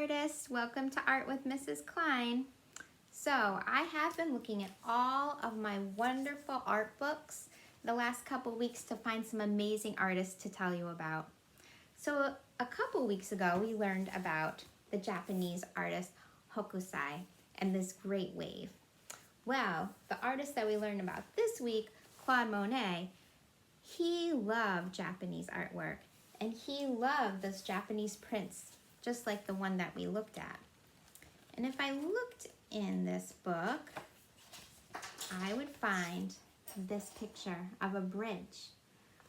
artists, welcome to Art with Mrs. Klein. So I have been looking at all of my wonderful art books the last couple weeks to find some amazing artists to tell you about. So a couple weeks ago we learned about the Japanese artist Hokusai and this great wave. Well, the artist that we learned about this week, Claude Monet, he loved Japanese artwork and he loved those Japanese prints, just like the one that we looked at. And if I looked in this book, I would find this picture of a bridge.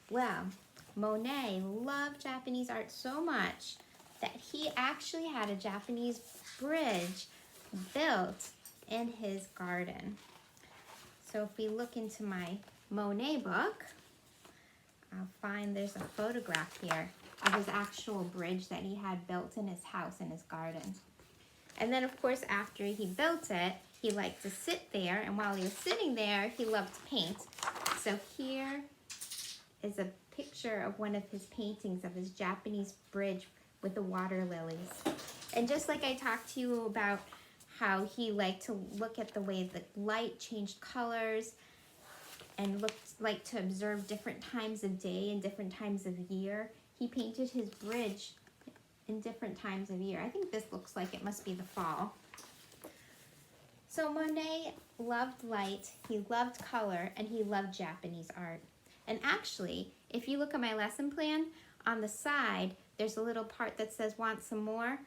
Well, Monet loved Japanese art so much that he actually had a Japanese bridge built in his garden. So if we look into my Monet book, I'll find there's a photograph here of his actual bridge that he had built in his house, in his garden. And then of course after he built it, he liked to sit there, and while he was sitting there, he loved to paint. So here is a picture of one of his paintings of his Japanese bridge with the water lilies. And just like I talked to you about how he liked to look at the way the light changed colors and liked to observe different times of day and different times of year, he painted his bridge in different times of year. I think this looks like it must be the fall. So Monet loved light, he loved color, and he loved Japanese art. And actually, if you look at my lesson plan, on the side, there's a little part that says want some more,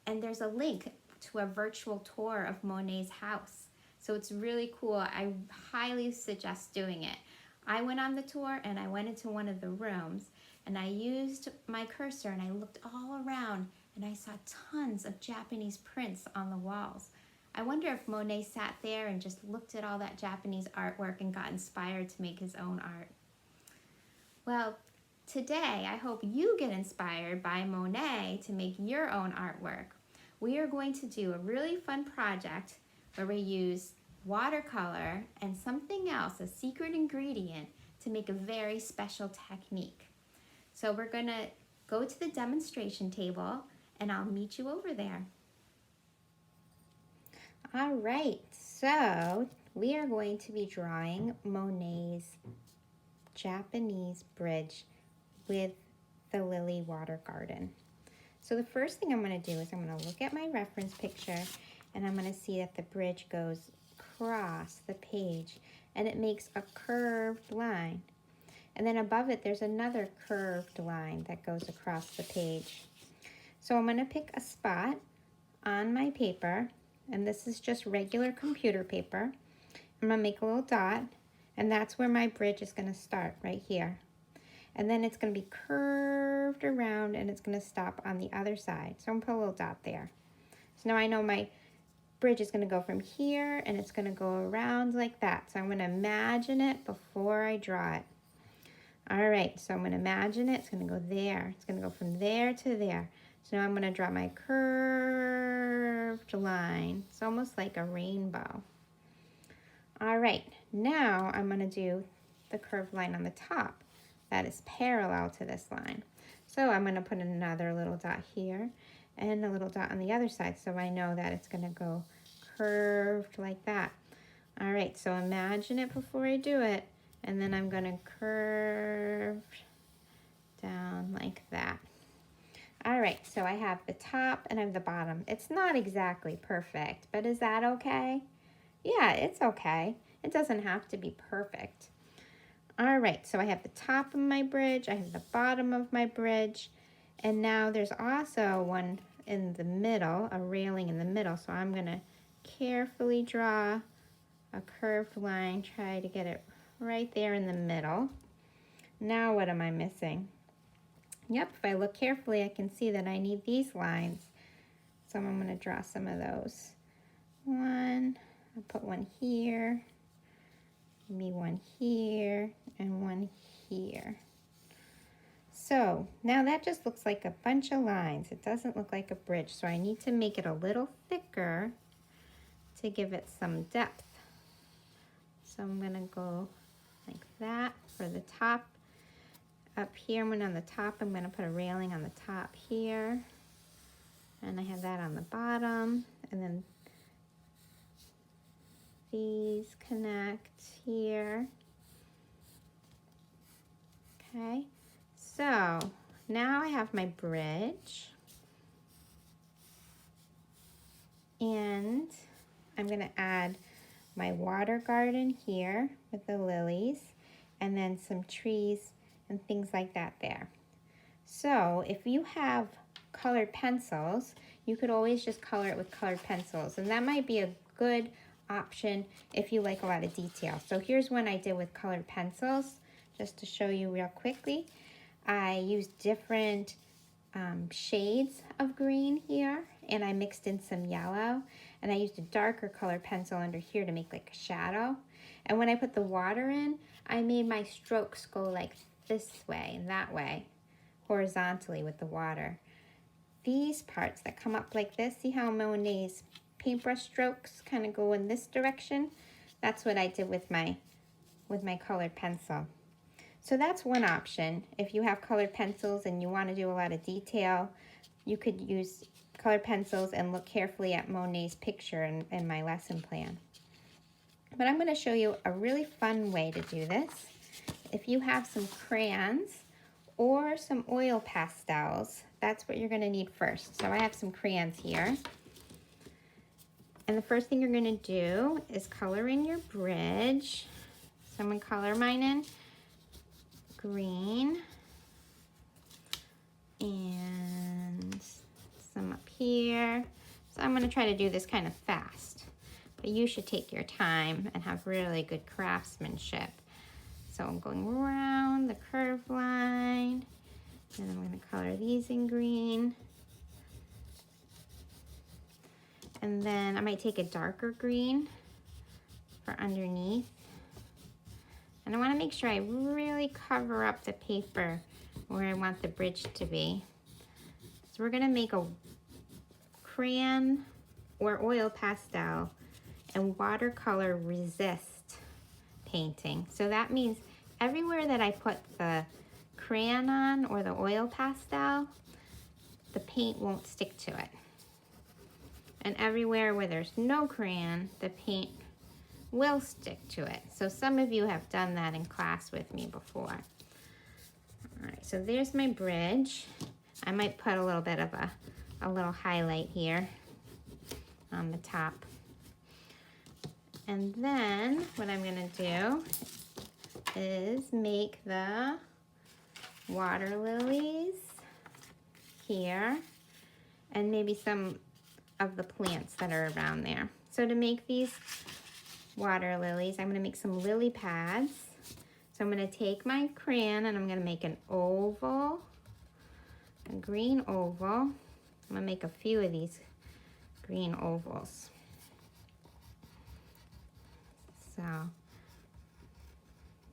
and there's a link to a virtual tour of Monet's house. So it's really cool. I highly suggest doing it. I went on the tour and I went into one of the rooms and I used my cursor and I looked all around and I saw tons of Japanese prints on the walls. I wonder if Monet sat there and just looked at all that Japanese artwork and got inspired to make his own art. Well, today I hope you get inspired by Monet to make your own artwork. We are going to do a really fun project where we use watercolor and something else, a secret ingredient, to make a very special technique. So we're going to go to the demonstration table and I'll meet you over there. All right, so we are going to be drawing Monet's Japanese bridge with the lily water garden. So the first thing I'm going to do is I'm going to look at my reference picture and I'm going to see that the bridge goes across the page and it makes a curved line. And then above it there's another curved line that goes across the page. So I'm going to pick a spot on my paper, and this is just regular computer paper. I'm going to make a little dot, and that's where my bridge is going to start, right here. And then it's going to be curved around and it's going to stop on the other side. So I'm going to put a little dot there. So now I know my bridge is going to go from here and it's going to go around like that. So I'm going to imagine it before I draw it. All right, so I'm going to imagine it. It's going to go there. It's going to go from there to there. So now I'm going to draw my curved line. It's almost like a rainbow. All right, now I'm going to do the curved line on the top that is parallel to this line. So I'm going to put another little dot here and a little dot on the other side so I know that it's going to go curved like that. All right, so imagine it before I do it, and then I'm going to curve down like that. All right, so I have the top and I have the bottom. It's not exactly perfect, but is that okay? Yeah, it's okay. It doesn't have to be perfect. All right, so I have the top of my bridge, I have the bottom of my bridge, and now there's also one in the middle, a railing in the middle, so I'm going to carefully draw a curved line, try to get it right there in the middle. Now what am I missing? Yep, if I look carefully, I can see that I need these lines, so I'm going to draw some of those. I'll put one here, maybe one here, and one here. So now that just looks like a bunch of lines. It doesn't look like a bridge, so I need to make it a little thicker to give it some depth. So I'm going to go like that for the top. Up here, on the top, I'm going to put a railing on the top here. And And I have that on the bottom, and then these connect here. Okay, so now I have my bridge, and I'm gonna add my water garden here with the lilies, and then some trees and things like that there. So if you have colored pencils, you could always just color it with colored pencils, and that might be a good option if you like a lot of detail. So here's one I did with colored pencils, just to show you real quickly. I used different shades of green here, and I mixed in some yellow, and I used a darker color pencil under here to make like a shadow. And when I put the water in, I made my strokes go like this way and that way, horizontally with the water. These parts that come up like this, see how Monet's paintbrush strokes kind of go in this direction? That's what I did with my colored pencil. So that's one option. If you have colored pencils and you want to do a lot of detail, you could use colored pencils and look carefully at Monet's picture in my lesson plan. But I'm going to show you a really fun way to do this. If you have some crayons or some oil pastels, that's what you're going to need first. So I have some crayons here. And the first thing you're going to do is color in your bridge. So I'm going to color mine in green, and some up here. So I'm going to try to do this kind of fast, but you should take your time and have really good craftsmanship. So I'm going around the curved line, and I'm going to color these in green. And then I might take a darker green for underneath. And I want to make sure I really cover up the paper where I want the bridge to be. So we're going to make a crayon or oil pastel and watercolor resist painting. So that means everywhere that I put the crayon on or the oil pastel, the paint won't stick to it. And everywhere where there's no crayon, the paint will stick to it. So some of you have done that in class with me before. All right, so there's my bridge. I might put a little bit of a little highlight here on the top. And then what I'm gonna do is make the water lilies here and maybe some of the plants that are around there. So to make these water lilies, I'm going to make some lily pads. So I'm going to take my crayon and I'm going to make an oval, a green oval. I'm going to make a few of these green ovals. So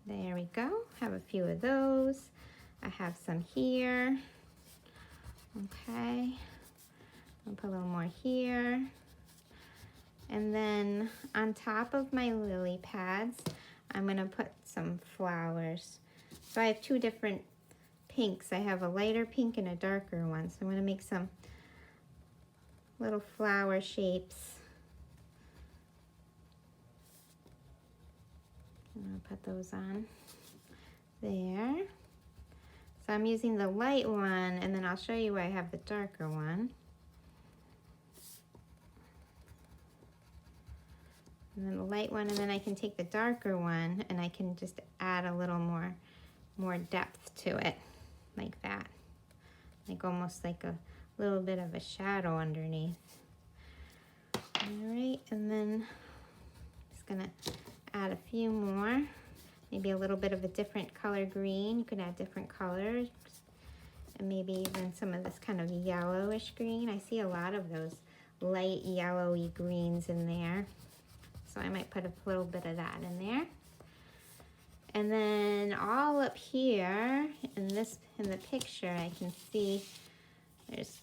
there we go. Have a few of those. I have some here. Okay. I'll put a little more here. And then on top of my lily pads, I'm gonna put some flowers. So I have two different pinks. I have a lighter pink and a darker one. So I'm gonna make some little flower shapes. And I'll put those on there. So I'm using the light one, and then I'll show you where I have the darker one. And then the light one, and then I can take the darker one and I can just add a little more depth to it, like that. Like almost like a little bit of a shadow underneath. All right, and then just gonna add a few more. Maybe a little bit of a different color green. You can add different colors. And maybe even some of this kind of yellowish green. I see a lot of those light yellowy greens in there. So I might put a little bit of that in there. And then all up here in the picture, I can see there's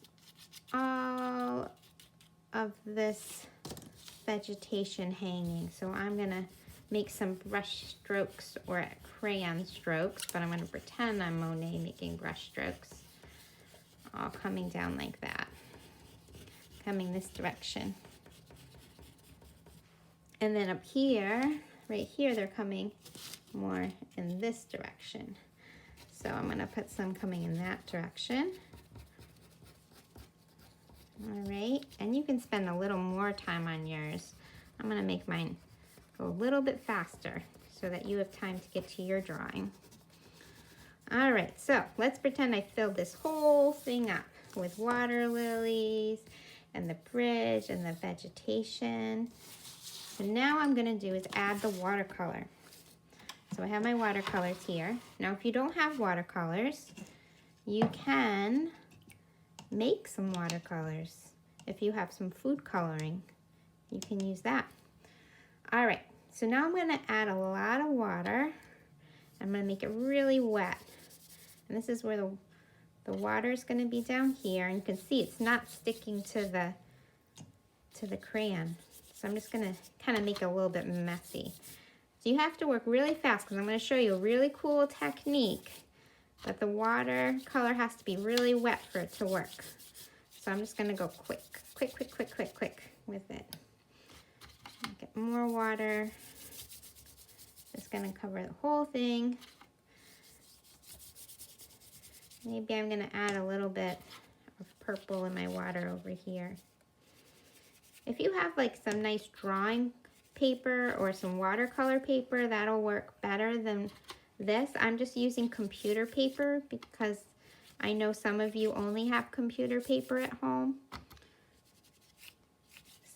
all of this vegetation hanging. So I'm gonna make some brush strokes or crayon strokes, but I'm gonna pretend I'm Monet making brush strokes, all coming down like that. coming this direction. And then up here, right here, they're coming more in this direction. So I'm gonna put some coming in that direction. All right, and you can spend a little more time on yours. I'm gonna make mine go a little bit faster so that you have time to get to your drawing. All right, so let's pretend I filled this whole thing up with water lilies and the bridge and the vegetation. So now I'm gonna do is add the watercolor. So I have my watercolors here. Now if you don't have watercolors, you can make some watercolors. If you have some food coloring, you can use that. All right, so now I'm gonna add a lot of water. I'm gonna make it really wet. And this is where the water is gonna be down here. And you can see it's not sticking to the crayon. So I'm just gonna kind of make it a little bit messy. So you have to work really fast because I'm gonna show you a really cool technique, but the watercolor has to be really wet for it to work. So I'm just gonna go quick with it. Get more water. Just gonna cover the whole thing. Maybe I'm gonna add a little bit of purple in my water over here. If you have like some nice drawing paper or some watercolor paper, that'll work better than this. I'm just using computer paper because I know some of you only have computer paper at home.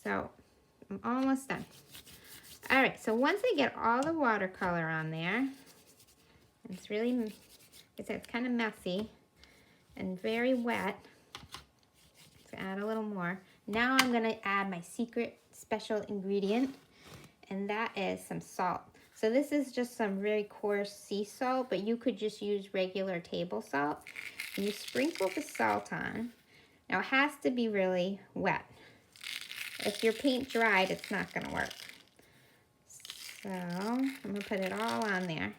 So I'm almost done. All right, so once I get all the watercolor on there, it's really, it's kind of messy and very wet. Let's add a little more. Now I'm gonna add my secret special ingredient, and that is some salt. So this is just some very coarse sea salt, but you could just use regular table salt. And you sprinkle the salt on. Now it has to be really wet. If your paint dried, it's not gonna work. So I'm gonna put it all on there.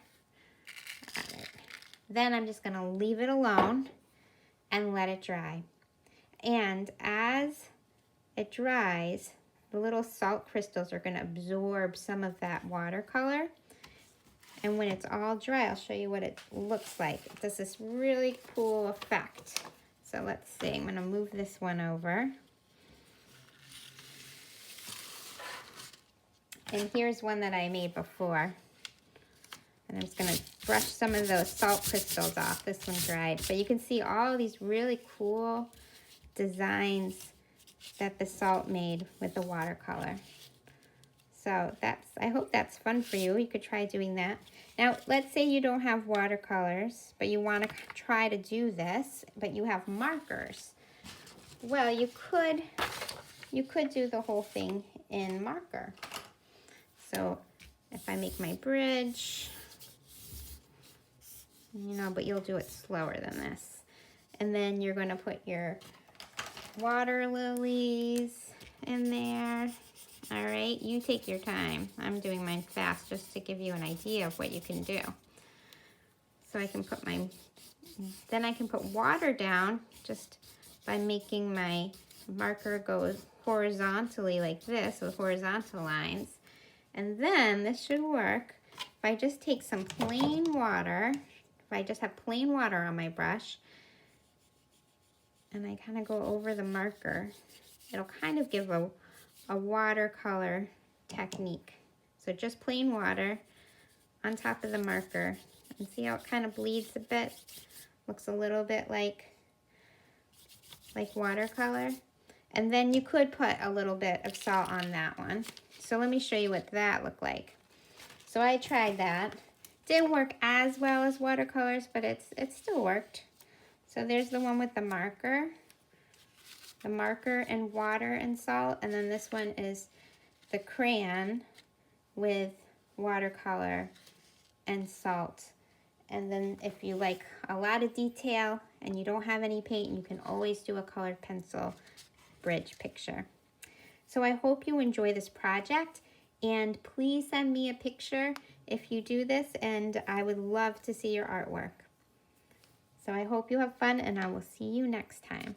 All right. Then I'm just gonna leave it alone and let it dry. And as it dries, the little salt crystals are gonna absorb some of that watercolor. And when it's all dry, I'll show you what it looks like. It does this really cool effect. So let's see, I'm gonna move this one over. And here's one that I made before. And I'm just gonna brush some of those salt crystals off. This one dried. But you can see all these really cool designs that the salt made with the watercolor. So I hope that's fun for you. You could try doing that. Now, let's say you don't have watercolors, but you want to try to do this, but you have markers. Well, you could do the whole thing in marker. So if I make my bridge, you know, but you'll do it slower than this. And then you're going to put your water lilies in there. All right, you take your time. I'm doing mine fast just to give you an idea of what you can do. So I can put then I can put water down just by making my marker go horizontally like this with horizontal lines. And then this should work if I just take some plain water, if I just have plain water on my brush, and I kind of go over the marker, it'll kind of give a watercolor technique. So just plain water on top of the marker. And see how it kind of bleeds a bit? Looks a little bit like watercolor. And then you could put a little bit of salt on that one. So let me show you what that looked like. So I tried that. Didn't work as well as watercolors, but it still worked. So there's the one with the marker and water and salt. And then this one is the crayon with watercolor and salt. And then if you like a lot of detail and you don't have any paint, you can always do a colored pencil bridge picture. So I hope you enjoy this project, and please send me a picture if you do this, and I would love to see your artwork. So I hope you have fun, and I will see you next time.